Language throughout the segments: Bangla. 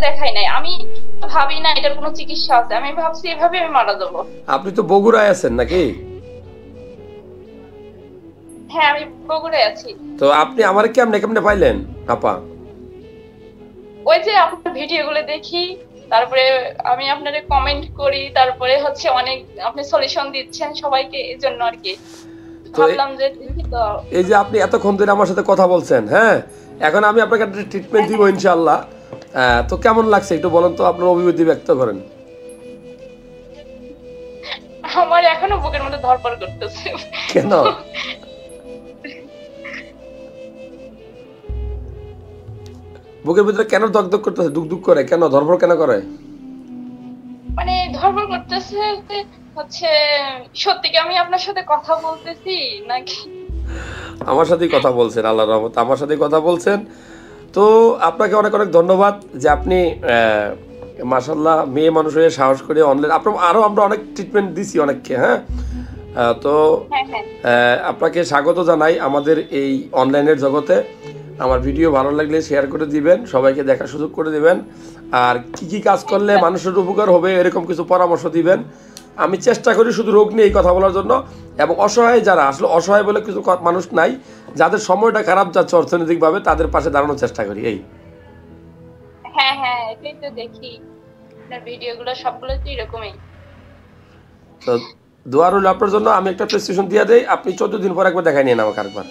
দেখাই নাই। আমি ভাবি না এটার কোনো চিকিৎসা আছে, আমি ভাবছি এভাবে আমি মারা যাবো। আপনি তো বগুড়ায় আছেন নাকি? হ্যাঁ, আমি বগুড়ায় আছি। তো আপনি আমার কেমনে কেমনে পাইলেন আপা? ওই যে আপনার ভিডিও গুলো দেখি, তারপরে আমি আপনারে কমেন্ট করি, তারপরে হচ্ছে অনেক আপনি সলিউশন দিচ্ছেন সবাইকে, এই জন্য আর কি তো ভাবলাম যে দেখি তো। এই যে আপনি এতক্ষণ ধরে আমার সাথে কথা বলছেন, হ্যাঁ, এখন আমি আপনাকে একটা ট্রিটমেন্ট হ্যাঁ, দিব হ্যাঁ। ইনশাআল্লাহ। তো কেমন লাগছে একটু বলেন তো, আপনার অভিব্যক্তি ব্যক্ত করেন। আমার এখনো বুকের মধ্যে ধড়ফড় করতেছে। কেন? বুকের ভিতরে কেন দগদগ করতেছে, দুক করে কেন, ধরফর কেন করে? মানে ধড়ফড় করতেছে যে হচ্ছে, সত্যি কি আমি আপনার সাথে কথা বলতেছি নাকি? আমার সাথেই কথা বলছেন, আল্লাহর রহমত আমার সাথেই কথা বলছেন। তো আপনাকে অনেক অনেক ধন্যবাদ যে আপনি মাশাল্লাহ মেয়ে মানুষ হয়ে সাহস করে অনলাইন, আপনার আরও আমরা অনেক ট্রিটমেন্ট দিছি অনেককে, হ্যাঁ। তো হ্যাঁ, হ্যাঁ। আপনাকে স্বাগত জানাই আমাদের এই অনলাইনের জগতে। আমার ভিডিও ভালো লাগলে শেয়ার করে দিবেন, সবাইকে দেখার সুযোগ করে দিবেন। আর কি কি কাজ করলে আচ্ছা। মানুষের উপকার হবে এরকম কিছু পরামর্শ দিবেন। আমি চেষ্টা করি শুধু রোগ নিয়ে এই কথা বলার জন্য, এবং অসহায় যারা আসলে অসহায় বলে কিছু মানুষ নাই, যাদের সময়টা খারাপ যাচ্ছে অর্থনৈতিকভাবে, তাদের পাশে দাঁড়ানোর চেষ্টা করি এই। হ্যাঁ, হ্যাঁ, এটাই তো দেখি আপনার ভিডিও গুলো, সবগুলো তো এরকমই। তো দোয়া রইল আপনার জন্য। আমি একটা প্রেসক্রিপশন দিয়ে দেই, আপনি 14 দিন পর একবার দেখাই নিন আমাকে আরেকবার।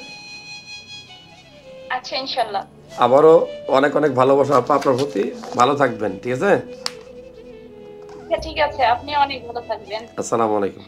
আচ্ছা, ইনশাল্লাহ। আবারও অনেক অনেক ভালোবাসা আপা আপনার প্রতি। ভালো থাকবেন, ঠিক আছে? হ্যাঁ, ঠিক আছে, আপনি অনেক ভালো থাকবেন। আসসালামু আলাইকুম।